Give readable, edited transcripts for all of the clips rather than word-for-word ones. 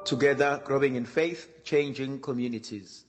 Together, growing in faith, changing communities.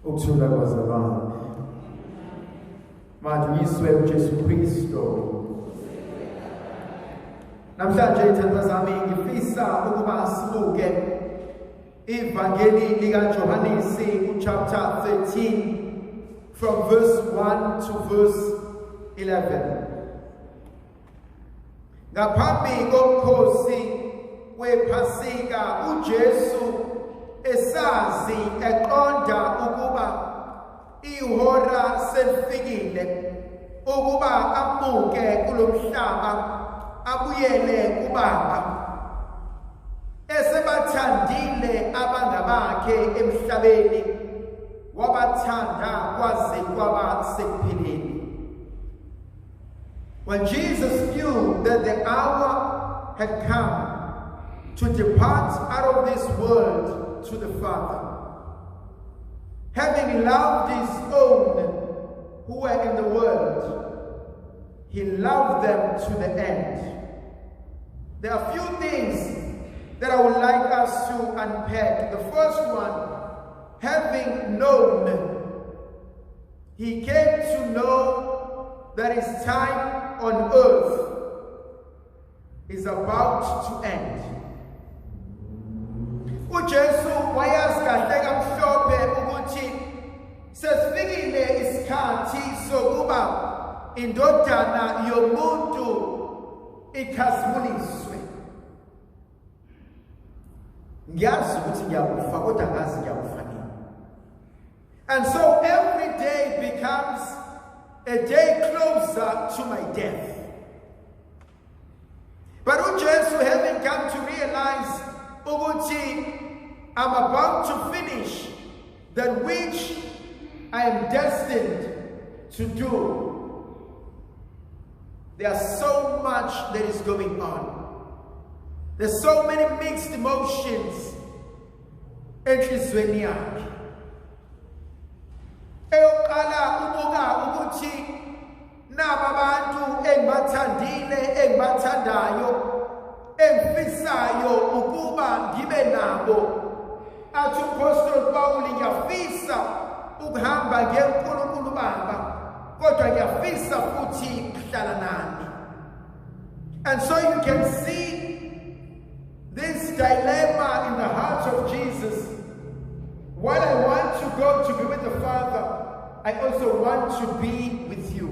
Ukuthula kwazabani maduyiswe uJesu Kristo. Namhlanje ithandwa zami ngifisa ukuba sibuke ivangeli likaJohannes chapter 13 from verse 1 to verse 11. Ngaphambi komkhosi wePhasika uJesu esazi eqonda ukuba ihora selifikile ukuba amuke kulomhlaba abuyele kuBaba. Esebathanda bakhe emhlabeni wabathanda kwaze kwaba sekupheleni. When Jesus knew that the hour had come to depart out of this world to the Father, having loved his own who were in the world, he loved them to the end. There are a few things that I would like us to unpack. The first one, having known, he came to know that his time on earth is about to end. uJesu wayazi kahle kamhlophe ukuthi sesifikile isikhathi sokuba indodana yomuntu ikhasimuliswe. Ngiyazi ukuthi ngiyakufa kodwa ngazi ngiyakufa nini. And so every day becomes a day closer to my death. But uJesu, having come to realize ukuthi I'm about to finish that which I am destined to do. There's so much that is going on. There's so many mixed emotions. Enhlizweni yakhe. Eyoqala ubuka ukuthi naba abantu engibathandile engibathandayo engifisayo ukuba ngibe nabo. Athi uPaul Paul ngiyafisa ukuhamba ngeNkulunkulu Baba kodwa ngiyafisa futhi ukuhlala nani. And so you can see this dilemma in the heart of Jesus. While I want to go to be with the Father, I also want to be with you.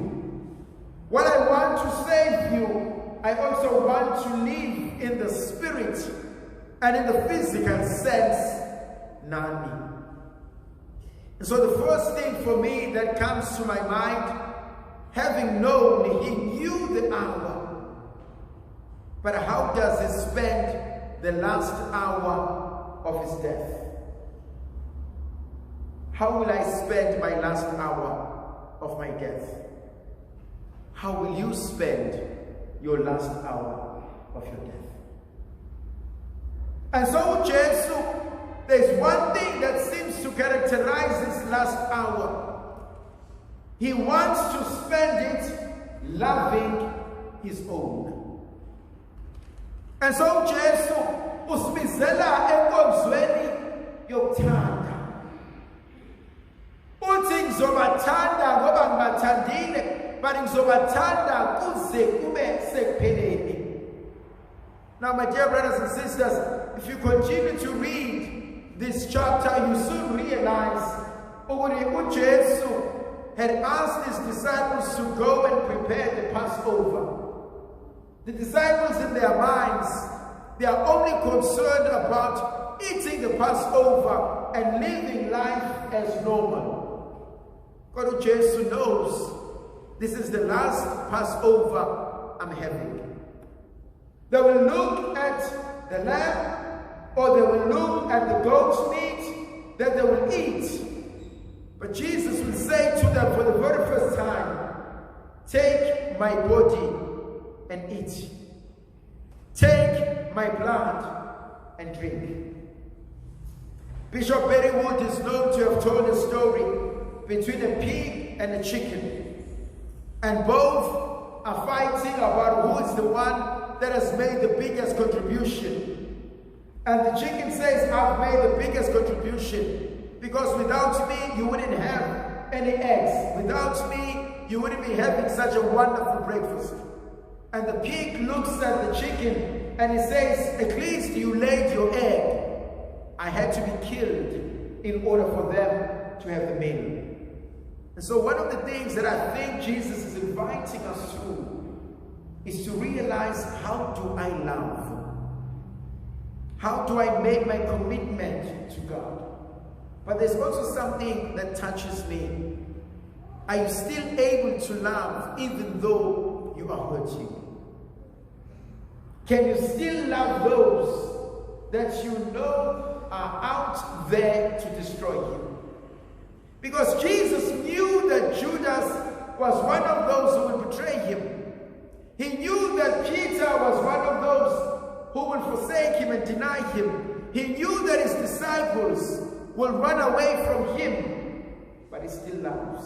While I want to save you, I also want to live in the spirit and in the physical sense, Nani. And so the first thing for me that comes to my mind, having known he knew the hour, but how does he spend the last hour of his death? How will I spend my last hour of my death? How will you spend your last hour of your death? And so Jesus, there's one thing that seems to characterize this last hour. He wants to spend it loving his own. And so Jesus usibizela enkonzweni yokuthanda. Uthi ngizobathanda ngoba ngibathandile, but ngizobathanda kuze kube sekupheleni. Now, my dear brothers and sisters, if you continue to read this chapter, you soon realize uJesu had asked his disciples to go and prepare the Passover. The disciples in their minds, they are only concerned about eating the Passover and living life as normal. God, Jesus knows this is the last Passover I'm having. They will look at the lamb, or they will look at the goat's meat that they will eat. But Jesus will say to them for the very first time, take my body and eat. Take my blood and drink. Bishop Berrywood is known to have told a story between a pig and a chicken. And both are fighting about who is the one that has made the biggest contribution. And the chicken says, I've made the biggest contribution because without me, you wouldn't have any eggs. Without me, you wouldn't be having such a wonderful breakfast. And the pig looks at the chicken and he says, at least you laid your egg. I had to be killed in order for them to have the meal. And so one of the things that I think Jesus is inviting us to is to realize, how do I love? How do I make my commitment to God? But there's also something that touches me. Are you still able to love even though you are hurting? Can you still love those that you know are out there to destroy him. Because Jesus knew that Judas was one of those who would betray him. He knew that Peter was one of those who would forsake him and deny him. He knew that his disciples will run away from him, but he still loves.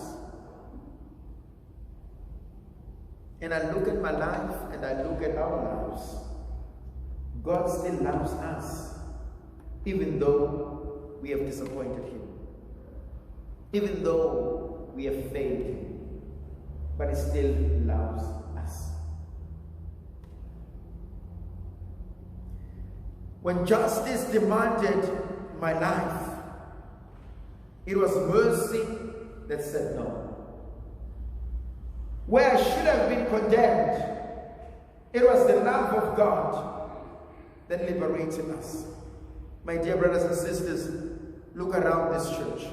And I look at my life and I look at our lives. God still loves us, even though we have disappointed him, even though we have failed him, but he still loves us. When justice demanded my life, it was mercy that said no. Where I should have been condemned, it was the love of God that liberated us. My dear brothers and sisters, look around this church.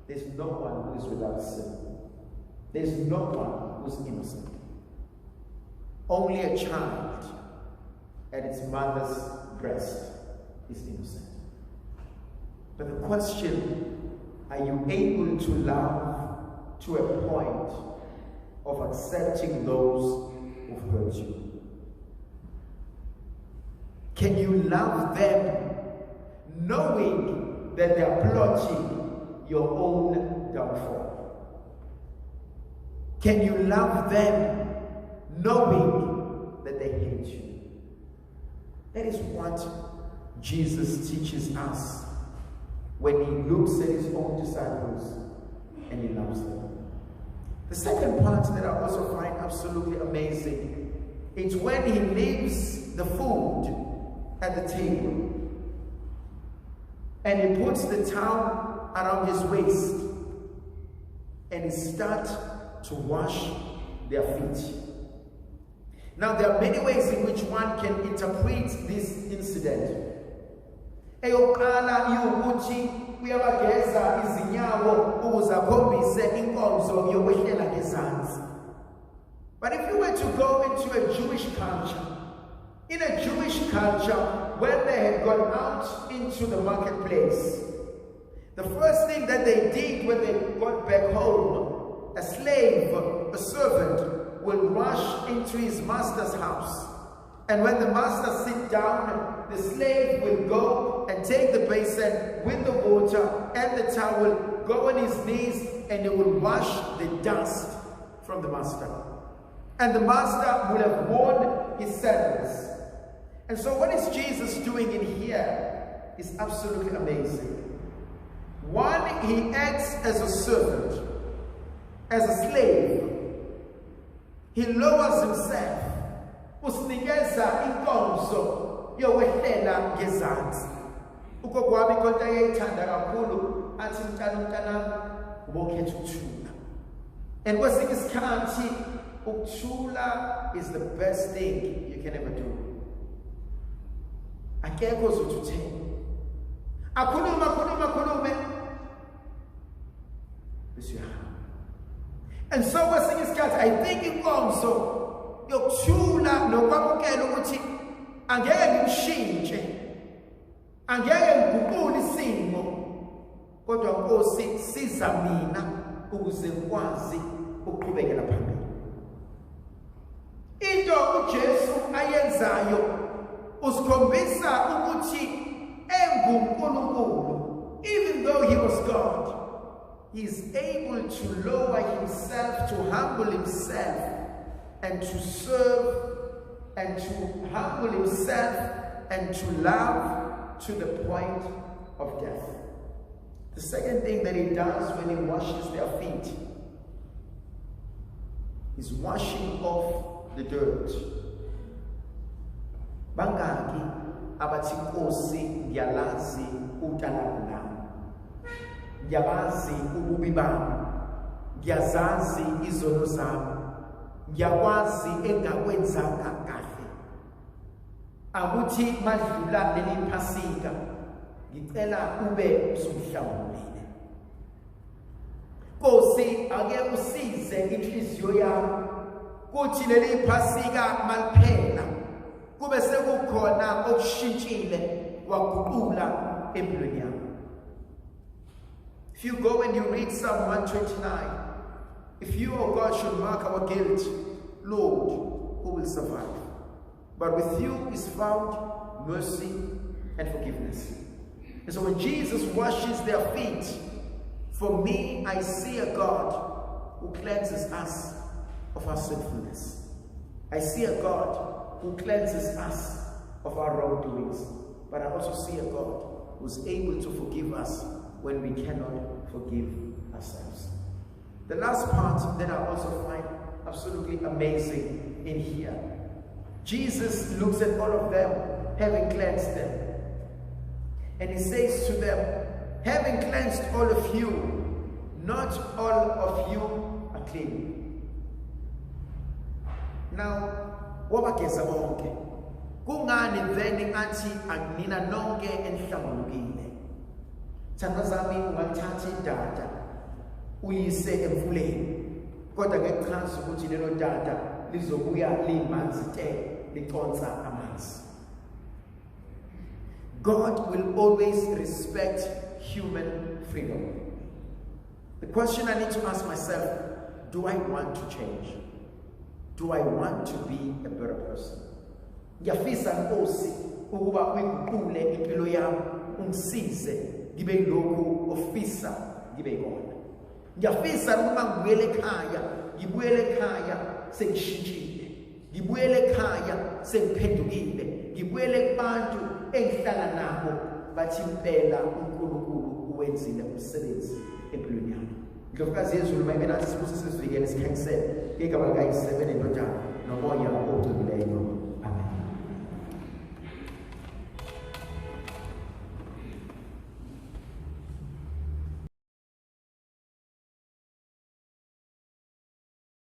There's no one who is without sin. There's no one who's innocent. Only a child at its mother's breast is innocent. But the question, are you able to love to a point of accepting those who've hurt you? Can you love them knowing that they are plotting your own downfall? Can you love them knowing that they hate you? That is what Jesus teaches us when he looks at his own disciples and he loves them. The second part that I also find absolutely amazing is when he leaves the food at the table and he puts the towel around his waist and he starts to wash their feet. Now there are many ways in which one can interpret this incident. Eyoqala iwukuthi uyabageza izinyawo ukuze akhombise inkonzo yokwehlela ngezansi. But if you were to go into a Jewish culture, in a Jewish culture, when they had gone out into the marketplace, the first thing that they did when they got back home, a slave, a servant, will rush into his master's house. And when the master sits down, the slave will go and take the basin with the water and the towel, go on his knees, and he will wash the dust from the master. And the master will have worn his sandals. And so what is Jesus doing in here is absolutely amazing. One, he acts as a servant, as a slave. He lowers himself. Usinikeza inkonzo yokwehlela ngezansi. Ugogo wami konke ayayithanda kakhulu athi mntana ubokhetha ukuthula. And kwesinye isikhathi ukuthula is the best thing you can ever do. Akekho ozothuthe. Akhulume bese uyahamba. And so kwesinye isikhathi I think inkonzo yokuthula nokwamukela ukuthi angeke ngimshintshe, angeke ngiguqule isimo, kodwa Nkosi siza mina ukuze ngikwazi ukuqhubekela phambili. Into uJesu ayenzayo usikhombisa ukuthi enguNkulunkulu, even though he was God, he is able to lower himself, to humble himself, and to serve, and to humble himself, and to love to the point of death. The second thing that he does when he washes their feet is washing off the dirt. Bangaki abathi Nkosi ngiyalazi utalabo lami, ngiyabazi ububi bami, ngiyazazi izono zami, ngiyakwazi engakwenzanga kahle. Akuthi madlula leli Phasika ngicela ube usumhlawulile. Nkosi ake usize inhliziyo yami kuthi leli Phasika maliphela kube sekukhona okushintshile waguqula empilweni yami. If you go and you read Psalm 129, if you, oh God, should mark our guilt, Lord, who will survive? But with you is found mercy and forgiveness. And so when Jesus washes their feet, for me, I see a God who cleanses us of our sinfulness. I see a God who cleanses us of our wrongdoings. But I also see a God who's able to forgive us when we cannot forgive ourselves. The last part that I also find absolutely amazing in here. Jesus looks at all of them, having cleansed them. And he says to them, having cleansed all of you, not all of you are clean. Now, wabageza bonke. Kungani then athi akunina nonke enihlambulukile. Thanda zami ungathatha idada uyise emfuleni. Kodwa ngechaza ukuthi lelo dada lizobuya limanzi te liconsa amanzi. God will always respect human freedom. The question I need to ask myself, do I want to change? Do I want to be a better person? Ngiyafisa Nkosi ukuba uyiguqule impilo yami ungisize ngibe lokhu ofisa ngibe khona. Ngiyafisa uma ngibuyele ekhaya sengishintshile. Ngibuyele ekhaya sengiphendukile. Ngibuyele kubantu engihlala nabo bathi impela uNkulunkulu uwenzile umsebenzi empilweni yami. Ndlovukazi yezulu maybe nathi sibuze sizivikele sikhansele igama likaYise benendodana nomoya ogculileyo.